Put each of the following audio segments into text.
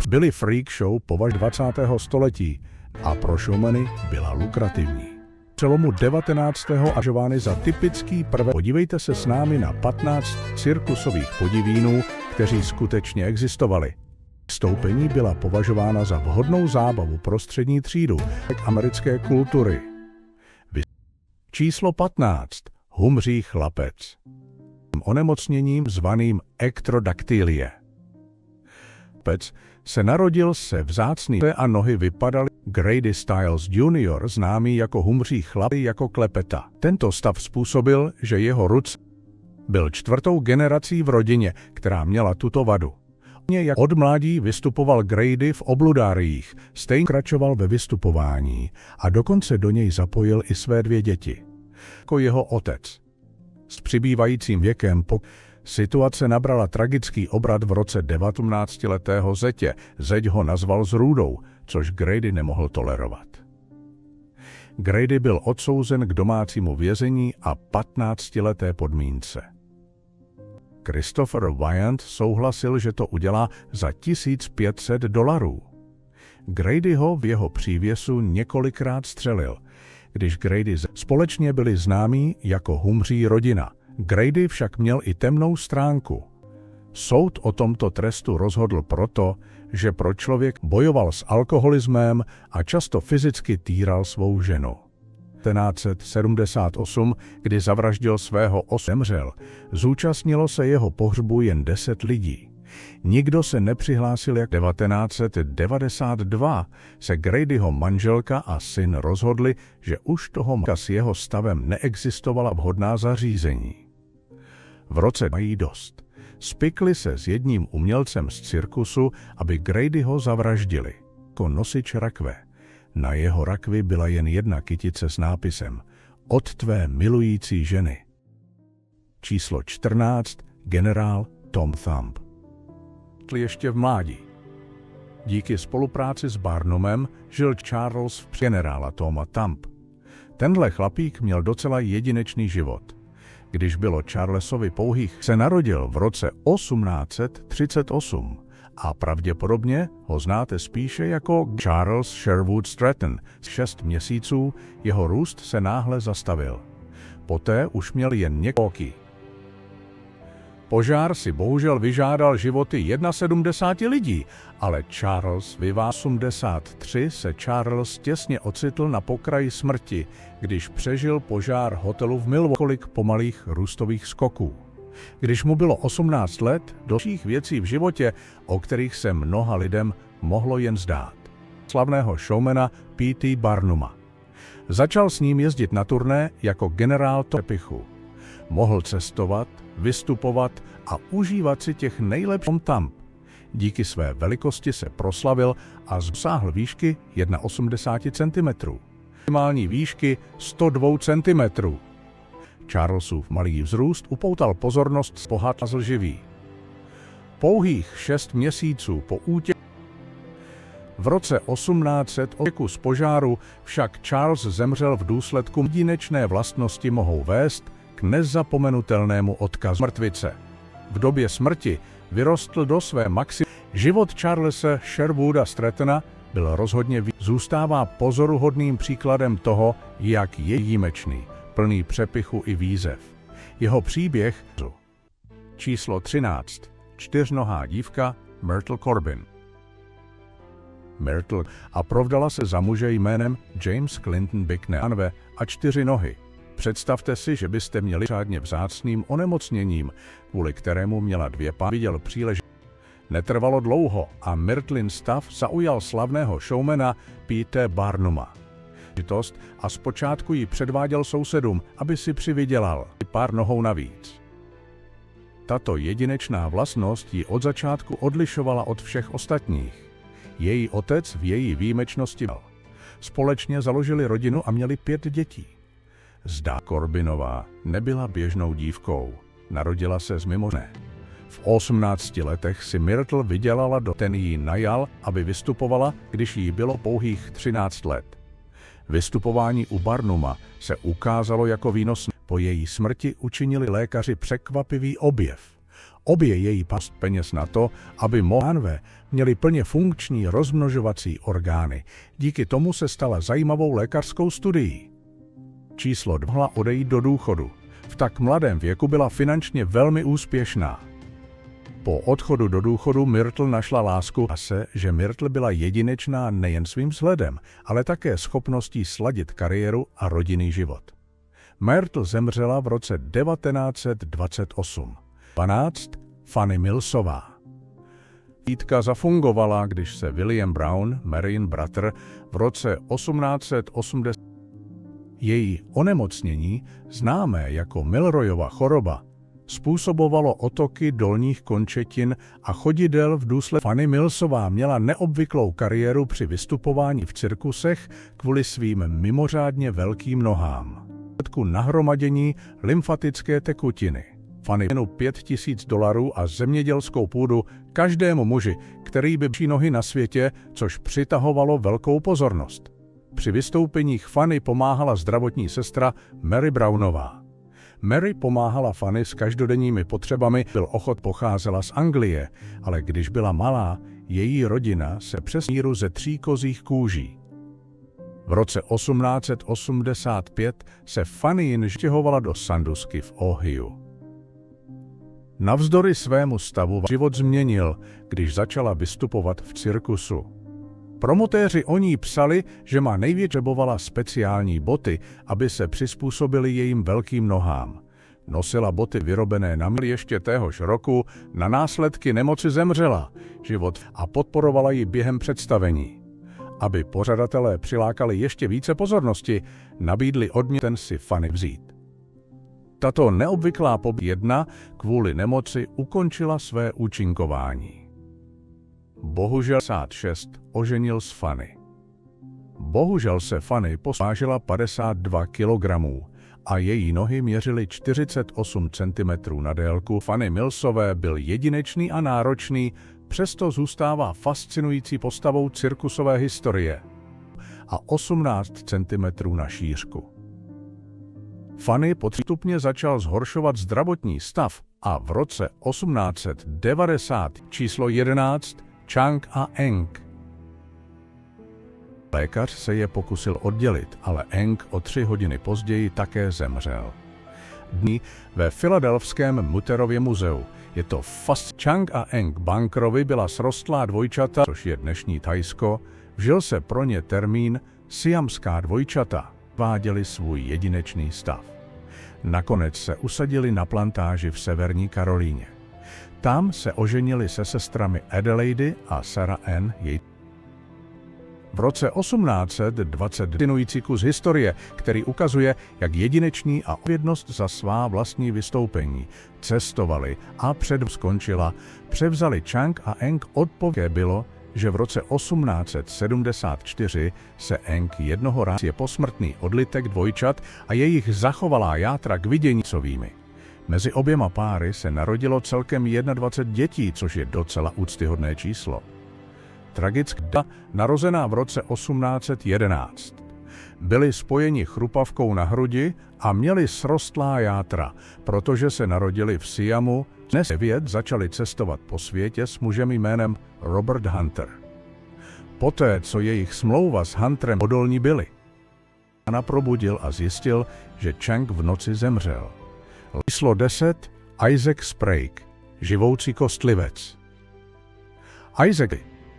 Byly freak show považ 20. století a pro showmany byla lukrativní. V přelomu 19. považovány za typický prvek. Podívejte se s námi na 15 cirkusových podivínů, kteří skutečně existovali. Vystoupení byla považována za vhodnou zábavu pro střední třídu americké kultury. Číslo 15. Humří chlapec. Onemocněním zvaným ektrodaktylie. Chlapec se narodil se vzácný a nohy vypadaly. Grady Stiles Jr., známý jako humří chlap jako klepeta. Tento stav způsobil, že jeho ruc byl čtvrtou generací v rodině, která měla tuto vadu. Od mládí vystupoval Grady v obludáriích, stejně pokračoval ve vystupování a dokonce do něj zapojil i své 2 děti. Jako jeho otec. S přibývajícím věkem situace nabrala tragický obrat v roce 19letého zetě. Zeď ho nazval zrůdou, což Grady nemohl tolerovat. Grady byl odsouzen k domácímu vězení a 15leté podmínce. Christopher Wyant souhlasil, že to udělá za $1500. Grady ho v jeho přívěsu několikrát střelil, když Grady společně byli známí jako humří rodina. Grady však měl i temnou stránku. Soud o tomto trestu rozhodl proto, že pro člověk bojoval s alkoholismem a často fyzicky týral svou ženu. 1978, kdy zavraždil svého zemřel, zúčastnilo se jeho pohřbu jen 10 lidí. Nikdo se nepřihlásil. Jak 1992 se Gradyho manželka a syn rozhodli, že už toho s jeho stavem neexistovala vhodná zařízení. V roce mají dost. Spikli se s jedním umělcem z cirkusu, aby Gradyho zavraždili. Jako nosič rakve. Na jeho rakvi byla jen jedna kytice s nápisem Od tvé milující ženy. Číslo 14. Generál Tom Thumb. Ještě v mládí. Díky spolupráci s Barnumem žil Charles v generála Toma Thumb. Tenhle chlapík měl docela jedinečný život. Když bylo Charlesovi pouhých, se narodil v roce 1838 a pravděpodobně ho znáte spíše jako Charles Sherwood Stratton. 6 měsíců jeho růst se náhle zastavil. Poté už měl jen několik. Požár si bohužel vyžádal životy 71 lidí, ale Charles v 83 se Charles těsně ocitl na pokraji smrti, když přežil požár hotelu v Milwaukee. Kolik pomalých růstových skoků. Když mu bylo 18 let, dalších věcí v životě, o kterých se mnoha lidem mohlo jen zdát. Slavného showmana P.T. Barnuma. Začal s ním jezdit na turné jako generál Tepichu. Mohl cestovat, vystupovat a užívat si těch nejlepších tam. Díky své velikosti se proslavil a dosáhl výšky 1,80 cm. Minimální výšky 102 cm. Charlesův malý vzrůst upoutal pozornost z pohádky živý. Pouhých 6 měsíců po útěku v roce 1800 z požáru však Charles zemřel v důsledku jedinečné vlastnosti mohou vést k nezapomenutelnému odkazu mrtvice. V době smrti vyrostl do své maximum. Život Charlesa Sherwooda Strattona byl rozhodně zůstává pozoruhodným příkladem toho, jak je výjimečný, plný přepichu i výzev. Jeho příběh číslo 13. Čtyřnohá dívka Myrtle Corbin. Myrtle a provdala se za muže jménem James Clinton Bicknell a 4 nohy. Představte si, že byste měli řádně vzácným onemocněním, kvůli kterému měla 2 páry. Viděl příležitost. Netrvalo dlouho a Myrtlin stav zaujal slavného showmana P.T. Barnuma. A zpočátku ji předváděl sousedům, aby si přivydělal pár nohou navíc. Tato jedinečná vlastnost ji od začátku odlišovala od všech ostatních. Její otec v její výjimečnosti byl. Společně založili rodinu a měli 5 dětí. Zdá Corbinová nebyla běžnou dívkou, narodila se z mimořádné. V 18 letech si Myrtle vydělala ten jí najal, aby vystupovala, když jí bylo pouhých 13 let. Vystupování u Barnuma se ukázalo jako výnosné. Po její smrti učinili lékaři překvapivý objev. Obě její past peněz na to, aby mohli měli plně funkční rozmnožovací orgány. Díky tomu se stala zajímavou lékařskou studií. Číslo 2 mohla odejít do důchodu. V tak mladém věku byla finančně velmi úspěšná. Po odchodu do důchodu Myrtle našla lásku a že Myrtle byla jedinečná nejen svým vzhledem, ale také schopností sladit kariéru a rodinný život. Myrtle zemřela v roce 1928. 12. Fanny Millsová. Títka zafungovala, když se William Brown, Maryin bratr, v roce 1880. Její onemocnění, známé jako Milroyova choroba, způsobovalo otoky dolních končetin a chodidel v důsledku. Fanny Millsová měla neobvyklou kariéru při vystupování v cirkusech kvůli svým mimořádně velkým nohám. Nahromadění lymfatické tekutiny. Fanny měla $5,000 a zemědělskou půdu každému muži, který by měl nohy na světě, což přitahovalo velkou pozornost. Při vystoupeních Fanny pomáhala zdravotní sestra Mary Brownová. Mary pomáhala Fanny s každodenními potřebami, pocházela z Anglie, ale když byla malá, její rodina se přes míru ze 3 kozích kůží. V roce 1885 se Fanny jen stěhovala do Sandusky v Ohio. Navzdory svému stavu život změnil, když začala vystupovat v cirkusu. Promotéři o ní psali, že má nejvíc potřebovala speciální boty, aby se přizpůsobily jejím velkým nohám. Nosila boty vyrobené na míru. Ještě téhož roku na následky nemoci zemřela a podporovala ji během představení. Aby pořadatelé přilákali ještě více pozornosti, nabídli odměnu si Fanny vzít. Tato neobvyklá jedna kvůli nemoci ukončila své účinkování. Bohužel 56 oženil s Fanny. Bohužel se Fanny vážila 52 kg a její nohy měřily 48 cm na délku. Fanny Millsové byl jedinečný a náročný, přesto zůstává fascinující postavou cirkusové historie a 18 cm na šířku. Fanny postupně začal zhoršovat zdravotní stav a v roce 1890 číslo 11 Chang a Eng. Lékař se je pokusil oddělit, ale Eng o 3 hodiny později také zemřel. Dní ve Filadelfském Mutterově muzeu. Je to Chang a Eng Bankerovi byla srostlá dvojčata, což je dnešní Thajsko, vžil se pro ně termín siamská dvojčata, váděli svůj jedinečný stav. Nakonec se usadili na plantáži v Severní Karolíně. Tam se oženili se sestrami Adelaide a Sarah Ann. V roce 1820 fascinující kus historie, který ukazuje, jak jedinečný a odpovědnost za svá vlastní vystoupení cestovali a skončila, převzali Chang a Eng. Odpověď bylo, že v roce 1874 se Eng jednoho rázu je posmrtný odlitek dvojčat a jejich zachovalá játra k vidění covými. Mezi oběma páry se narodilo celkem 21 dětí, což je docela úctyhodné číslo. Tragická narozená v roce 1811. Byli spojeni chrupavkou na hrudi a měli srostlá játra, protože se narodili v Siamu. Dnes 9 začali cestovat po světě s mužem jménem Robert Hunter. Poté, co jejich smlouva s Hunterem odolní byly, Anna probudil a zjistil, že Chang v noci zemřel. Číslo 10 Isaac Sprague, živoucí kostlivec. Isaac,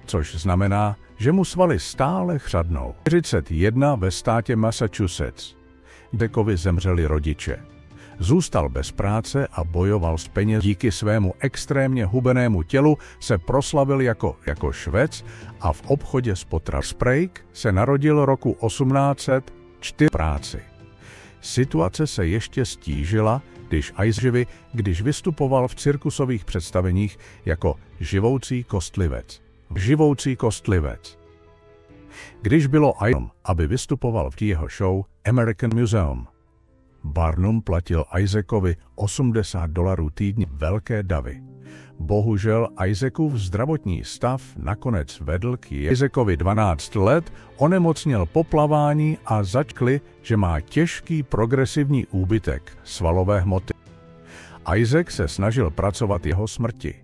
což znamená, že mu svaly stále chřadnou. 41 ve státě Massachusetts. Isaacovi zemřeli rodiče. Zůstal bez práce a bojoval s penězi. Díky svému extrémně hubenému tělu se proslavil jako švec a v obchodě s potravami. Sprague se narodil roku 1804 práci. Situace se ještě stížila, když vystupoval v cirkusových představeních jako živoucí kostlivec. Když bylo aby vystupoval v jeho show American Museum. Barnum platil Isaacovi $80 týdně velké davy. Bohužel Isaacův zdravotní stav nakonec vedl k Isaacovi 12 let, onemocněl poplavání a začkli, že má těžký progresivní úbytek svalové hmoty. Isaac se snažil pracovat jeho smrti.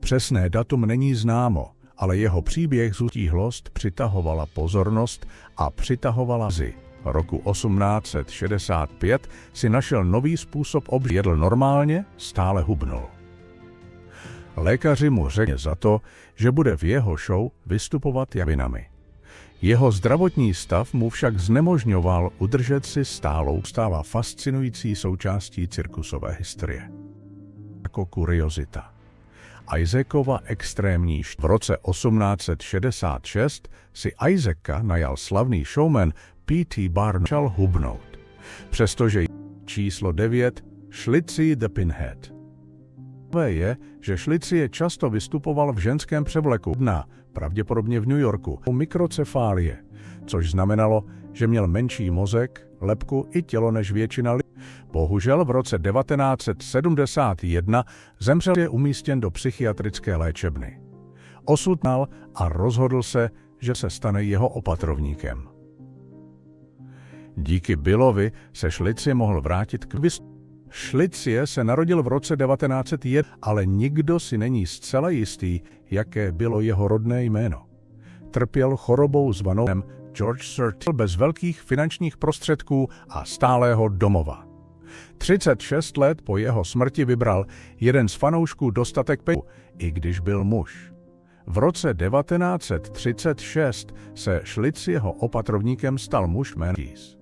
Přesné datum není známo, ale jeho příběh zútíhlost přitahovala pozornost a přitahovala zi. Roku 1865 si našel nový způsob obžití. Jedl normálně, stále hubnul. Lékaři mu řekli za to, že bude v jeho show vystupovat javinami. Jeho zdravotní stav mu však znemožňoval udržet si stálou, stává fascinující součástí cirkusové historie. Jako kuriozita. Isaacova extrémní v roce 1866 si Isaaca najal slavný showman P.T. Barnum začal hubnout. Přestože číslo 9 Schlitzie the Pinhead. Je, že Schlitzie často vystupoval v ženském převleku dna, pravděpodobně v New Yorku, u mikrocefálie, což znamenalo, že měl menší mozek, lebku i tělo než většina lidí. Bohužel v roce 1971 zemřel, je umístěn do psychiatrické léčebny. Osud nal a rozhodl se, že se stane jeho opatrovníkem. Díky Billovi se Schlitzie mohl vrátit k vystupování. Schlitzie se narodil v roce 1901, ale nikdo si není zcela jistý, jaké bylo jeho rodné jméno. Trpěl chorobou zvanou George Surtees bez velkých finančních prostředků a stálého domova. 36 let po jeho smrti vybral jeden z fanoušků dostatek peněz, i když byl muž. V roce 1936 se Schlitziho opatrovníkem stal muž jménem Keys.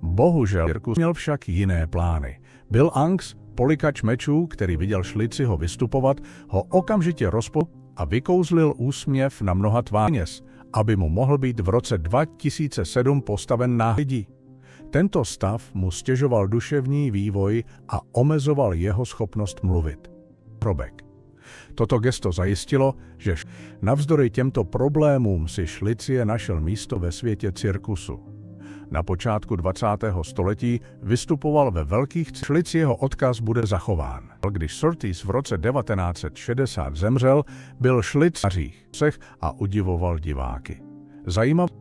Bohužel cirkus měl však jiné plány. Bill Anks, polikač mečů, který viděl Schlitziho vystupovat, ho okamžitě rozpol a vykouzlil úsměv na mnoha tvářích, aby mu mohl být v roce 2007 postaven na lidi. Tento stav mu stěžoval duševní vývoj a omezoval jeho schopnost mluvit. Hrobek. Toto gesto zajistilo, že navzdory těmto problémům si Schlitzie našel místo ve světě cirkusu. Na počátku 20. století vystupoval ve velkých Schlitziho odkaz bude zachován. Když Surtees v roce 1960 zemřel, byl Schlitzie a udivoval diváky. Zajímavé.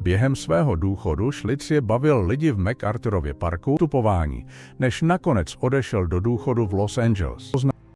Během svého důchodu Schlitzie bavil lidi v MacArthurově parku vystupování, než nakonec odešel do důchodu v Los Angeles.